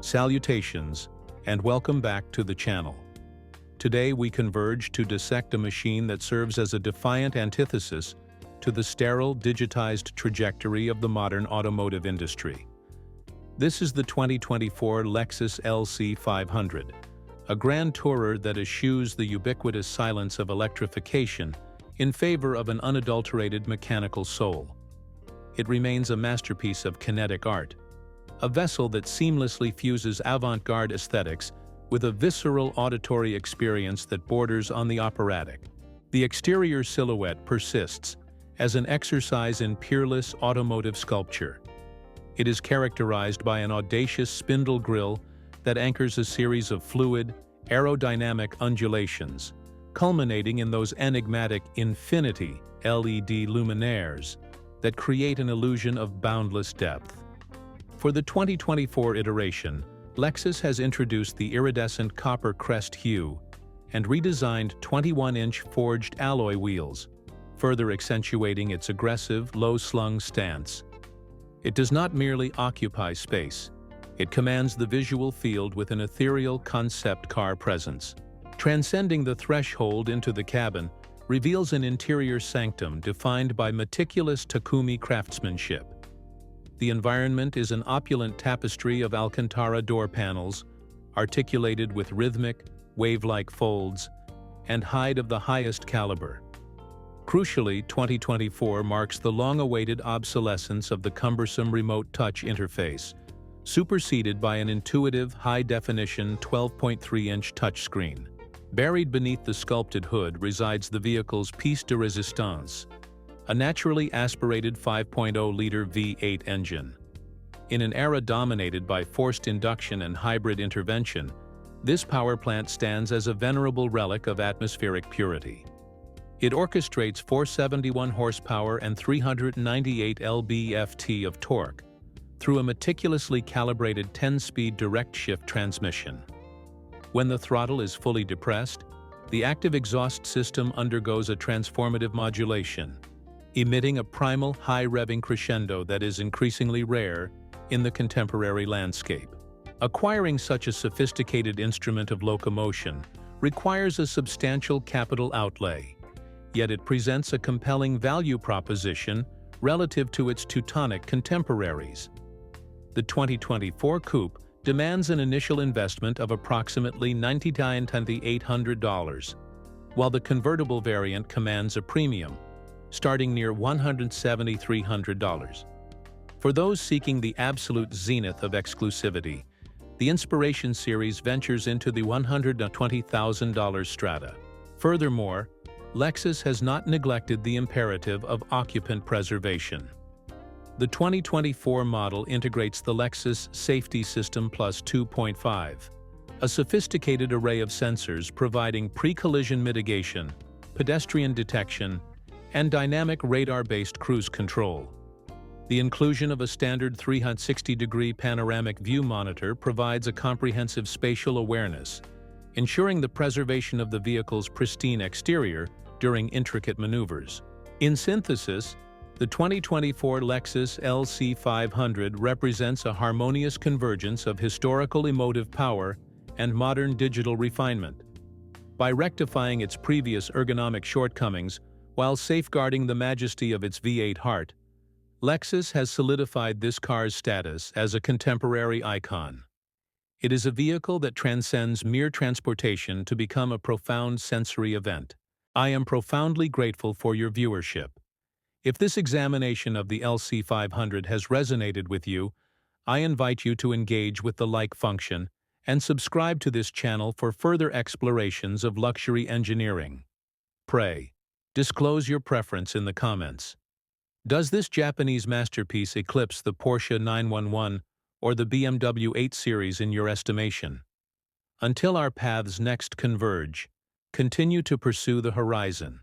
Salutations, and welcome back to the channel. Today we converge to dissect a machine that serves as a defiant antithesis to the sterile, digitized trajectory of the modern automotive industry. This is the 2024 Lexus LC 500, a grand tourer that eschews the ubiquitous silence of electrification in favor of an unadulterated mechanical soul. It remains a masterpiece of kinetic art, a vessel that seamlessly fuses avant-garde aesthetics with a visceral auditory experience that borders on the operatic. The exterior silhouette persists as an exercise in peerless automotive sculpture. It is characterized by an audacious spindle grille that anchors a series of fluid, aerodynamic undulations, culminating in those enigmatic infinity LED luminaires that create an illusion of boundless depth. For the 2024 iteration, Lexus has introduced the iridescent copper crest hue and redesigned 21-inch forged alloy wheels, further accentuating its aggressive, low-slung stance. It does not merely occupy space, it commands the visual field with an ethereal concept car presence. Transcending the threshold into the cabin reveals an interior sanctum defined by meticulous Takumi craftsmanship. The environment is an opulent tapestry of Alcantara door panels, articulated with rhythmic, wave-like folds, and hide of the highest caliber. Crucially, 2024 marks the long-awaited obsolescence of the cumbersome remote touch interface, superseded by an intuitive, high-definition 12.3-inch touchscreen. Buried beneath the sculpted hood resides the vehicle's piece de résistance, a naturally aspirated 5.0-liter V8 engine. In an era dominated by forced induction and hybrid intervention, this power plant stands as a venerable relic of atmospheric purity. It orchestrates 471 horsepower and 398 lb-ft of torque through a meticulously calibrated 10-speed direct-shift transmission. When the throttle is fully depressed, the active exhaust system undergoes a transformative modulation, emitting a primal high-revving crescendo that is increasingly rare in the contemporary landscape. Acquiring such a sophisticated instrument of locomotion requires a substantial capital outlay, yet it presents a compelling value proposition relative to its Teutonic contemporaries. The 2024 Coupe demands an initial investment of approximately $99,800, while the convertible variant commands a premium, starting near $173,000. For those seeking the absolute zenith of exclusivity, the Inspiration series ventures into the $120,000 strata. Furthermore, Lexus has not neglected the imperative of occupant preservation. The 2024 model integrates the Lexus Safety System Plus 2.5, a sophisticated array of sensors providing pre-collision mitigation, pedestrian detection, and dynamic radar-based cruise control. The inclusion of a standard 360-degree panoramic view monitor provides a comprehensive spatial awareness, ensuring the preservation of the vehicle's pristine exterior during intricate maneuvers. In synthesis, the 2024 Lexus LC 500 represents a harmonious convergence of historical emotive power and modern digital refinement. By rectifying its previous ergonomic shortcomings while safeguarding the majesty of its V8 heart, Lexus has solidified this car's status as a contemporary icon. It is a vehicle that transcends mere transportation to become a profound sensory event. I am profoundly grateful for your viewership. If this examination of the LC 500 has resonated with you, I invite you to engage with the like function and subscribe to this channel for further explorations of luxury engineering. Pray, disclose your preference in the comments. Does this Japanese masterpiece eclipse the Porsche 911 or the BMW 8 Series in your estimation? Until our paths next converge, continue to pursue the horizon.